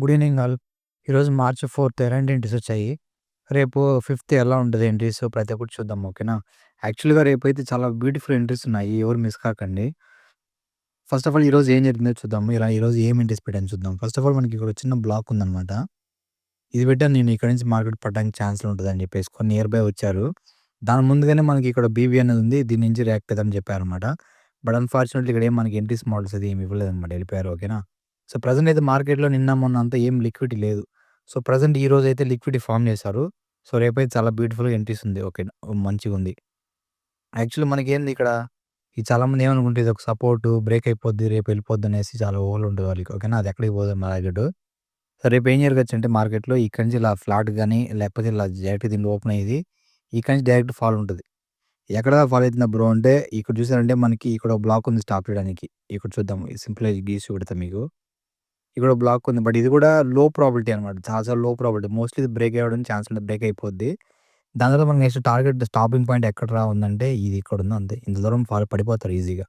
Good evening all. ఈరోజు March 4థ్ ఎలాంటి entries వచ్చాయి. రేపు 5థ్ ఎలా ఉంటది ఎంట్రీస్ ప్రతి ఒక్కటి చూద్దాం. ఓకేనా. యాక్చువల్‌గా రేపైతే చాలా బ్యూటిఫుల్ ఎంట్రీస్ ఉన్నాయి. ఎవరు మిస్ కాకండి. ఫస్ట్ ఆఫ్ ఆల్ ఈరోజు ఏం జరిగిందో చూద్దాము. ఈరోజు ఏం ఎంట్రీస్ పెట్టాను చూద్దాం. ఫస్ట్ ఆఫ్ ఆల్ మనకి ఇక్కడ చిన్న బ్లాక్ ఉందన్నమాట. ఇది పెట్టాను నేను ఇక్కడి నుంచి మార్కెట్ పడడానికి ఛాన్స్‌లు ఉంటదని చెప్పేసి కొన్ని నియర్ బై వచ్చారు. దాని ముందుగానే మనకి ఇక్కడ బీబీ అనేది ఉంది. దీని నుంచి రియాక్ట్ అయిద్దని చెప్పారన్నమాట. బట్ అన్‌ఫార్చునేట్‌లీ ఇక్కడ ఏం మనకి ఎంట్రీస్ మోడల్స్ అది ఏమి ఇవ్వలేదన్నమాట. వెళ్ళిపోయారు. ఓకేనా. సో, ప్రెజెంట్ అయితే మార్కెట్‌లో నిన్న మొన్న అంతా ఏం లిక్విడిటీ లేదు. సో, ప్రెజెంట్ ఈరోజైతే లిక్విడిటీ ఫార్మ్ చేశారు. సో, రేపైతే చాలా బ్యూటిఫుల్‌గా ఎంట్రీస్ ఉంది. ఓకే. మంచిగుంది. యాక్చువల్లీ మనకేంది ఇక్కడ ఈ చాలామంది ఏమనుకుంటే ఇదొక సపోర్టు బ్రేక్ అయిపోద్ది, రేపు వెళ్ళిపోద్దనేసి చాలా ఊహలు ఉంటది వాళ్ళకి. ఓకేనా. అది ఎక్కడికి పోదు మార్కెటు. సో, రేపు ఏం జరగొచ్చంటే మార్కెట్‌లో ఇక్కడి నుంచి ఇలా ఫ్లాట్ గాని, లేకపోతే ఇలా డైరెక్ట్‌గా దీంట్లో ఓపెన్ అయ్యేది. ఇక్కడి నుంచి డైరెక్ట్ ఫాల్ ఉంటది. ఎక్కడ ఫాల్ అయితుందా బ్రో అంటే ఇక్కడ చూసారంటే మనకి ఇక్కడ ఒక బ్లాక్ ఉంది స్టాప్ చేయడానికి. ఇక్కడ చూద్దాం. సింపుల్‌గా గీసి చూపెడతా మీకు. ఇక్కడ ఒక బ్లాక్ ఉంది. బట్ ఇది కూడా లో ప్రాబబిలిటీ అనమాట. చాలా చాలా లో ప్రాబబిలిటీ. మోస్ట్‌లీ ఇది బ్రేక్ అవ్వడానికి ఛాన్స్ ఉండదు. బ్రేక్ అయిపోద్ది. దాని తర్వాత మనకి నెక్స్ట్ టార్గెట్ స్టాపింగ్ పాయింట్ ఎక్కడరా ఉందంటే ఇది ఇక్కడుంది అంతే. ఇంత దూరం పడిపోతారు ఈజీగా.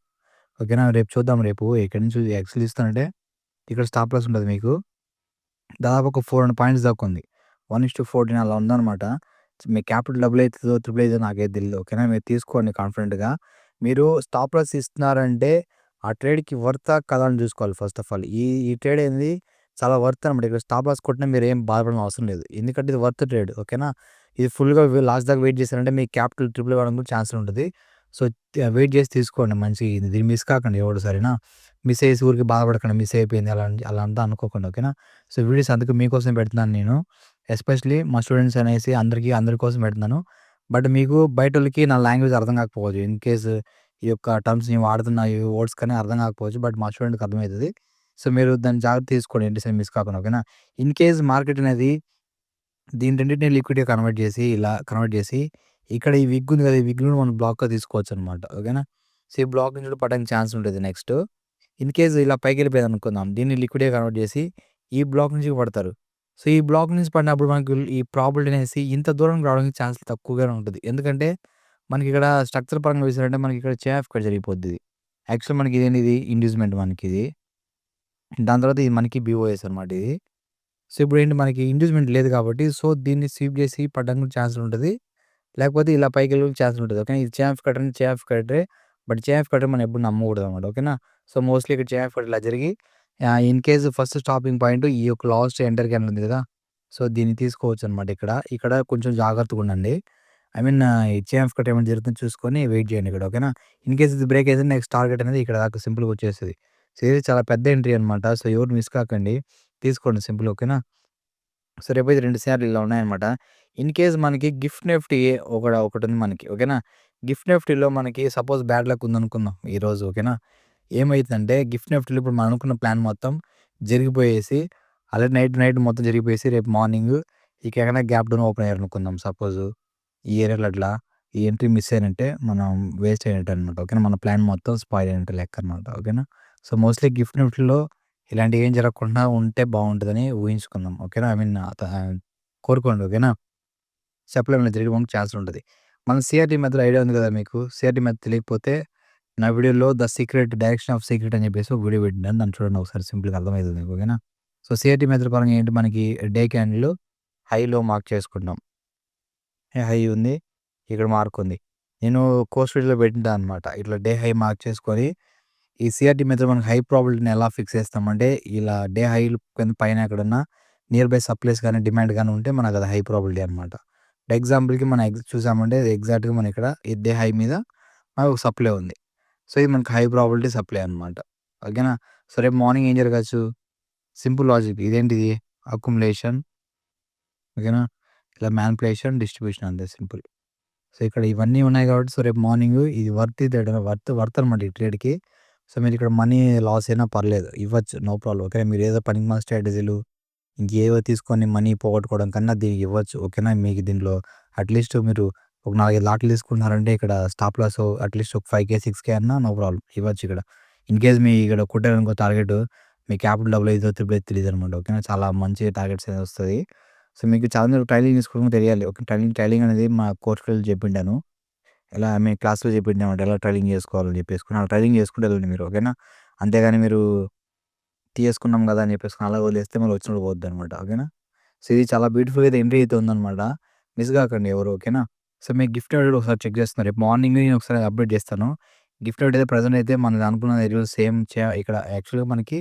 ఓకేనా. రేపు చూద్దాం. రేపు ఎక్కడి నుంచి ఎక్స్‌ఎల్ ఇస్తానంటే ఇక్కడ స్టాప్ లాస్ ఉంటది మీకు. దాదాపు ఒక 400 పాయింట్స్ దాకా ఉంది. 1:14 అలా ఉందనమాట. మీ క్యాపిటల్ డబుల్ అయితదో, త్రిబుల్ అయితదో నాకైతే తెలీదు. ఓకేనా. మీరు తీసుకోండి కాన్ఫిడెంట్‌గా. మీరు స్టాప్ లాస్ ఇస్తున్నారంటే ఆ ట్రేడ్‌కి వర్తా కాదా అని చూసుకోవాలి ఫస్ట్ ఆఫ్ ఆల్. ఈ ఈ ట్రేడ్ ఏంది చాలా వర్త్ అనమాట. ఇక్కడ స్టాప్ లాస్ కొట్టినా మీరేం బాధపడాల్సిన అవసరం లేదు. ఎందుకంటే ఇది వర్త్ ట్రేడ్. ఓకేనా. ఇది ఫుల్‌గా లాస్ట్ దాకా వెయిట్ చేశారంటే మీ క్యాపిటల్ ట్రిపుల్ అవ్వడానికి కూడా ఛాన్స్ ఉంటది. సో, వెయిట్ చేసి తీసుకోండి మంచిగా. దీన్ని మిస్ కాకండి ఎవడు సరేనా. మిస్ అయ్యేసి ఊరికే బాధపడకండి. మిస్ అయిపోయింది అలా అంతా అనుకోకండి. ఓకేనా. సో, వీడియోస్ అందుకు మీకోసమే పెడుతున్నాను నేను. ఎస్పెషల్లీ మా స్టూడెంట్స్ అనేసి అందరి కోసం పెడుతున్నాను. బట్ మీకు బయటోళ్ళకి నా లాంగ్వేజ్ అర్థం కాకపోవచ్చు. ఇన్ కేస్ ఈ యొక్క టర్మ్స్ నేను వాడుతున్న ఈ వర్డ్స్ కానీ అర్థం కాకపోవచ్చు. బట్ మా స్టూడెంట్‌కి అర్థమైతది. సో, మీరు దాన్ని జాగ్రత్త తీసుకోండి. ఎంట్రీస్ మిస్ కాకుండా. ఓకేనా. ఇన్ కేస్ మార్కెట్ అనేది దీని రెండిటిని లిక్విడ్‌గా కన్వర్ట్ చేసి ఇక్కడ ఈ విగ్ ఉంది కదా! ఈ విగ్‌ని మనం బ్లాక్‌గా తీసుకోవచ్చనమాట. ఓకేనా. సో, ఈ బ్లాక్ నుంచి కూడా పడడానికి ఛాన్స్ ఉంటది నెక్స్ట్. ఇన్ కేస్ ఇలా పైకెళ్ళిపోయిందనుకుందాం. దీన్ని లిక్విడ్‌గా కన్వర్ట్ చేసి ఈ బ్లాక్ నుంచి పడతారు. సో, ఈ బ్లాక్ నుంచి పడినప్పుడు మనకు ఈ ప్రాబబిలిటీ అనేసి ఇంత దూరం రావడానికి ఛాన్స్ తక్కువగానే ఉంటది. ఎందుకంటే మనకిక్కడ స్ట్రక్చర్ పరంగా చూసారంటే మనకిక్కడ చేఫ్ ఇక్కడ జరిగిపోద్ది ఇది. యాక్చువల్ మనకి ఇదేంటిది ఇండ్యూస్‌మెంట్ మనకిది. దాని తర్వాత ఇది మనకి బీఓఎస్ అనమాట ఇది. సో, ఇప్పుడేంటి మనకి ఇండ్యూస్‌మెంట్ లేదు కాబట్టి సో, దీన్ని స్వీప్ చేసి పడడానికి ఛాన్స్ ఉంటది. లేకపోతే ఇలా పైకెళ్ళడానికి ఛాన్స్ ఉంటది. ఓకేనా. ఇది చేఎఫ్ కటర్ అంటే చేఎఫ్ కటరే. బట్ చేఎఫ్ కటర్ మనం ఎప్పుడు నమ్మకూడదనమాట. ఓకేనా. సో, మోస్ట్‌లీ ఇక్కడ చేఎఫ్ కటర్ ఇలా జరిగి in case first stopping point ఈ యొక్క లాస్ట్ ఎంటర్ క్యాండిల్ ఉంది కదా! సో, దీన్ని తీసుకోవచ్చనమాట ఇక్కడ. ఇక్కడ కొంచెం జాగ్రత్తగుండండి. ఐ మీన్ ఈ చేఎఫ్ కట్ ఏమైనా జరుగుతుందో చూసుకొని వెయిట్ చేయండి ఇక్కడ. ఓకేనా. ఇన్ కేస్ ఇది బ్రేక్ అయితే నెక్స్ట్ టార్గెట్ అనేది ఇక్కడ దాకా సింపుల్‌గా వచ్చేస్తది. సో, ఇది చాలా పెద్ద ఎంట్రీ అనమాట. సో, ఎవరు మిస్ కాకండి. తీసుకోండి సింపుల్. ఓకేనా. సో, రేపైతే 2 సార్లు ఇలా ఉన్నాయన్నమాట. ఇన్ కేస్ మనకి గిఫ్ట్ నిఫ్టీ ఒకటుంది మనకి. ఓకేనా. గిఫ్ట్ నిఫ్టీలో మనకి సపోజ్ బ్యాడ్ లక్ ఉందనుకుందాం ఈరోజు. ఓకేనా. ఏమైతుందంటే గిఫ్ట్ నిఫ్టీలో ఇప్పుడు మనం అనుకున్న ప్లాన్ మొత్తం జరిగిపోయేసి ఆల్రెడీ నైట్ మొత్తం జరిగిపోయేసి రేపు మార్నింగ్ ఇక ఎక్కడైనా గ్యాప్ డౌన్ ఓపెన్ అయ్యారనుకుందాం సపోజు. ఈ ఏరియాలో అట్లా ఈ ఎంట్రీ మిస్ అయినంటే మనం వేస్ట్ అయినట్టు అనమాట. ఓకేనా. మన ప్లాన్ మొత్తం స్పాయిల్ అయినట్టు లెక్క అనమాట. ఓకేనా. సో, మోస్ట్‌లీ గిఫ్ట్ నిఫ్టీలో ఇలాంటివి ఏం జరగకుండా ఉంటే బావుంటదని ఊహించుకుందాం. ఓకేనా. ఐ మీన్ కోరుకోండి. ఓకేనా. చెప్పలేం జరగడానికి ఛాన్స్ ఉంటది. మన సీఆర్‌టీ మెథడ్ ఐడియా ఉంది కదా మీకు. సీఆర్‌టీ మెథడ్ తెలియకపోతే నా వీడియోలో డైరెక్షన్ ఆఫ్ సీక్రెట్ అని చెప్పేసి ఒక వీడియో పెట్టాను. దాన్ని చూడండి ఒకసారి సింపుల్‌గా అర్థమైతది మీకు. ఓకేనా. సో, సీఆర్‌టీ మెథడ్ పరంగా ఏంటి మనకి డే క్యాండిల్ హై, లో మార్క్ చేసుకుంటాం. హై ఉంది. ఇక్కడ మార్క్ ఉంది. నేను కోర్స్ వీడియోలో పెట్టింటా అనమాట. ఇట్లా డే హై మార్క్ చేసుకొని ఈ సీఆర్‌టీ మెథడ్ మనకి హై ప్రాబబిలిటీని ఎలా ఫిక్స్ చేస్తామంటే ఇలా డే హై కింద పైన ఎక్కడన్నా నియర్ బై సప్లైస్ గాని, డిమాండ్ గాని ఉంటే మనకు అది హై ప్రాబబిలిటీ అనమాట. ఎగ్జాంపుల్‌కి మనం చూసామంటే ఎగ్జాక్ట్‌గా మనం ఇక్కడ ఈ డే హై మీద మనకు ఒక సప్లై ఉంది. సో, ఇది మనకు హై ప్రాబబిలిటీ సప్లై అనమాట. ఓకేనా. సో, రేపు మార్నింగ్ ఏం జరగచ్చు? సింపుల్ లాజిక్ ఇదేంటిది అక్యుములేషన్. ఓకేనా. ఇలా మానిప్యులేషన్, డిస్ట్రిబ్యూషన్ అంతే సింపుల్. సో, ఇక్కడ ఇవన్నీ ఉన్నాయి కాబట్టి సో, రేపు మార్నింగ్ ఇది వర్త్ అనమాట ఈ ట్రేడ్‌కి. సో, మీరిక్కడ మనీ లాస్ అయినా పర్లేదు. ఇవ్వచ్చు. No problem. ఓకే. మీరేదో పనికిమాలిన స్ట్రాటజీలు ఇంకేవో తీసుకొని మనీ పోగొట్టుకోవడం కన్నా దీనికి ఇవ్వచ్చు. ఓకేనా. మీకు దీంట్లో అట్‌లీస్ట్ మీరు ఒక 4, 5 లాట్లు తీసుకున్నారంటే ఇక్కడ స్టాప్ లాస్ అట్‌లీస్ట్ ఒక 5,000, 6,000 అన్నా నో ప్రాబ్లమ్ ఇవ్వచ్చు ఇక్కడ. ఇన్ కేస్ మీ ఇక్కడ కొట్టారనుకో టార్గెట్ మీ క్యాపిటల్ డబుల్ అయితదో, త్రిబుల్ అయితదో తెలీదనమాట. ఓకేనా. చాలా మంచి టార్గెట్స్ అనేది వస్తది. సో, మీకు చాలా మందికి ట్రైలింగ్ తీసుకోవడం తెలియాలి. ఓకే. ట్రైలింగ్ అనేది మా కోర్స్‌కెళ్ళి చెప్పిండాను. ఎలా మీ క్లాస్‌లో చెప్పిండనమాట. ఎలా ట్రైలింగ్ చేసుకోవాలని చెప్పేసుకొని అలా ట్రైలింగ్ చేసుకుంటూ వెళ్ళండి మీరు. ఓకేనా. అంతేగాని మీరు తీయేసుకున్నాం గదా! అని చెప్పేసుకొని అలా వదిలేస్తే మళ్ళీ వచ్చినప్పుడు పోద్దనమాట. ఓకేనా? సో, ఇది చాలా బ్యూటిఫుల్‌గా అయితే ఎంట్రీ అయితే ఉందనమాట. మిస్ గాకండి ఎవరు. ఓకేనా? సో, మీకు గిఫ్ట్ ఐడి ఒకసారి చెక్ చేస్తున్నారు. రేపు మార్నింగ్ నేను ఒకసారి అప్డేట్ చేస్తాను. గిఫ్ట్ ఐడి అయితే ప్రెజెంట్ అయితే మనది అనుకున్నది ఈరోజు సేమ్ ఇక్కడ యాక్చువల్‌గా మనకి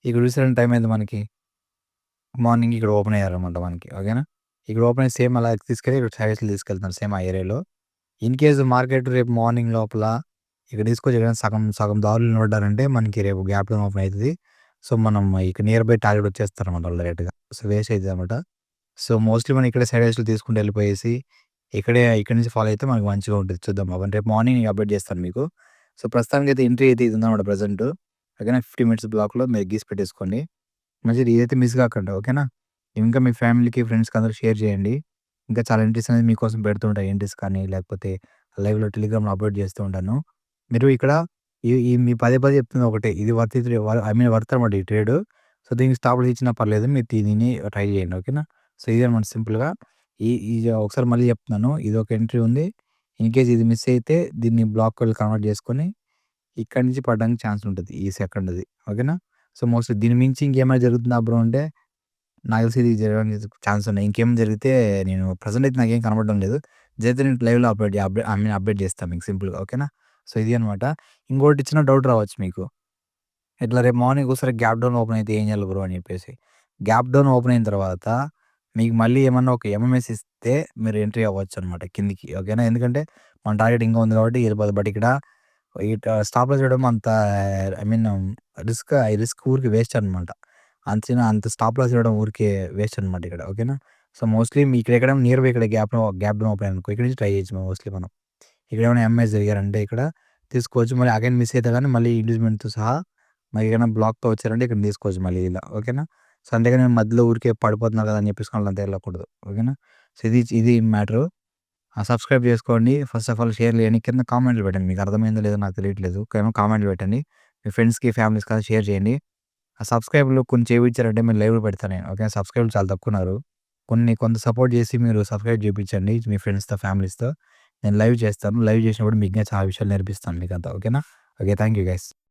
ఇక్కడ చూసారంటే టైం అయింది మనకి. మార్నింగ్ ఇక్కడ ఓపెన్ అయ్యారనమాట మనకి. ఓకేనా? ఇక్కడ ఓపెన్ అయ్యి సేమ్ అలా తీసుకెళ్ళి ఇక్కడ సర్వీస్‌లో తీసుకెళ్తున్నారు సేమ్ ఆ ఏరియాలో. ఇన్ కేస్ మార్కెట్ రేపు మార్నింగ్ లోపల ఇక్కడ తీసుకొచ్చి ఎక్కడైనా సగం సగం దారులు నిలబడ్డారంటే మనకి రేపు గ్యాప్ డౌన్ ఓపెన్ అయితది. సో, మనం ఇక్కడ నియర్ బై టార్గెట్ వచ్చేస్తారనమాట వాళ్ళు డైరెక్ట్‌గా. సో, వేస్ట్ అయితదనమాట. సో, మోస్ట్‌లీ మనం ఇక్కడే సైడ్ హైస్‌లు తీసుకుంటూ వెళ్ళిపోయేసి ఇక్కడి నుంచి ఫాలో అయితే మనకు మంచిగా ఉంటది. చూద్దాం అవన్నీ రేపు మార్నింగ్ అప్డేట్ చేస్తాను మీకు. సో, ప్రస్తుతానికైతే ఎంట్రీ అయితే ఇది ఉందన్నమాట ప్రెజెంట్. ఓకేనా? 50 మినిట్స్ బ్లాక్‌లో మీరు గీసి పెట్టేసుకోండి. మంచిది ఇదైతే మిస్ కాకండి. ఓకేనా? ఇంకా మీ ఫ్యామిలీకి, ఫ్రెండ్స్‌కి అందరికి షేర్ చేయండి. ఇంకా చాలా ఎంట్రీస్ అనేది మీకోసం పెడుతూ ఉంటా. ఎంట్రీస్ కానీ లేకపోతే లైవ్‌లో టెలిగ్రామ్‌లో అప్‌లోడ్ చేస్తూ ఉంటాను. మీరు ఇక్కడ ఈ మీ పదే పదే చెప్తుంది ఒకటే. ఇది వర్త్ ఇది ఐ మీన్ వర్త్ అనమాట ఈ ట్రేడు. సో, దీనికి స్టాప్ లాస్ ఇచ్చినా పర్లేదు. మీరు దీన్ని ట్రై చేయండి. ఓకేనా? సో, ఇదనమాట సింపుల్‌గా. ఇది ఒకసారి మళ్ళీ చెప్తున్నాను. ఇదొక ఎంట్రీ ఉంది. ఇన్ కేస్ ఇది మిస్ అయితే దీన్ని బ్లాక్‌లో కన్వర్ట్ చేసుకొని ఇక్కడి నుంచి పడడానికి ఛాన్స్ ఉంటది. ఈ సెకండ్‌ది. ఓకేనా? సో, మోస్ట్‌లీ దీని మించి ఇంకేమైనా జరుగుతుందా బ్రో అంటే నాకు తెలిసి ఇది జరగడానికి ఛాన్స్ ఉన్నాయి. ఇంకేం జరిగితే నేను ప్రెజెంట్ అయితే నాకేం కనపడడం లేదు. జరిగితే నేను లైవ్‌లో ఐ మీన్ అప్డేట్ చేస్తా మీకు సింపుల్‌గా. ఓకేనా? సో, ఇది అనమాట. ఇంకోటి చిన్న డౌట్ రావచ్చు మీకు. ఇట్లా రేపు మార్నింగ్ ఒకసారి గ్యాప్ డౌన్ ఓపెన్ అయితే ఏం చేయాలి బ్రో అని చెప్పేసి. గ్యాప్ డౌన్ ఓపెన్ అయిన తర్వాత మీకు మళ్ళీ ఏమన్నా ఒక ఎంఎంఎస్ ఇస్తే మీరు ఎంట్రీ అవ్వచ్చనమాట కిందికి. ఓకేనా? ఎందుకంటే మన టార్గెట్ ఇంకా ఉంది కాబట్టి వెళ్ళిపోదు. బట్ ఇక్కడ స్టాప్ లాస్ చేయడం అంత ఐ మీన్ రిస్క్ ఊరికే వేస్ట్ అనమాట. అంత స్టాప్ లాస్ ఇవ్వడం ఊరికే వేస్ట్ అనమాట ఇక్కడ. ఓకేనా? సో, మోస్ట్‌లీ మీ ఇక్కడ నియర్ బై ఇక్కడ గ్యాప్ డౌన్ ఓపెన్ అనుకో. ఇక్కడి నుంచి ట్రై చేయొచ్చు మోస్ట్‌లీ మనం. ఇక్కడేమైనా ఎంఐస్ జరిగారంటే ఇక్కడ తీసుకోవచ్చు. మళ్ళీ అగైన్ మిస్ అయితే గాని మళ్ళీ ఇండ్యూస్‌మెంట్‌తో సహా మరి ఏదైనా బ్లాక్‌తో వచ్చారంటే ఇక్కడ తీసుకోవచ్చు మళ్ళీ ఇలా. ఓకేనా? సో, అంతేగాని మధ్యలో ఊరికే పడిపోతున్నారు కదా! అని చెప్పేసుకొని వాళ్ళంతా ఎళ్ళకూడదు. ఓకేనా? సో, ఇది మ్యాటరు. సబ్స్క్రైబ్ చేసుకోండి. ఫస్ట్ ఆఫ్ ఆల్ షేర్ చేయండి. కింద కామెంట్లు పెట్టండి. మీకు అర్థమైందో లేదో నాకు తెలియట్లేదు. కామెంట్లు పెట్టండి. మీ ఫ్రెండ్స్‌కి, ఫ్యామిలీస్‌కి అలా షేర్ చేయండి. ఆ సబ్స్క్రైబ్‌లు కొన్ని చేపించారంటే మేము లైవ్‌లో పెడతా నేను. ఓకే. సబ్స్క్రైబ్‌లు చాలా తక్కువున్నారు. కొంత సపోర్ట్ చేసి మీరు సబ్స్క్రైబ్ చేపించండి మీ ఫ్రెండ్స్‌తో, ఫ్యామిలీస్‌తో. నేను లైవ్ చేస్తాను. లైవ్ చేసినప్పుడు మీకు ఇంకా చాలా విషయాలు నేర్పిస్తాను మీకంతా. ఓకేనా? ఓకే. Thank you guys.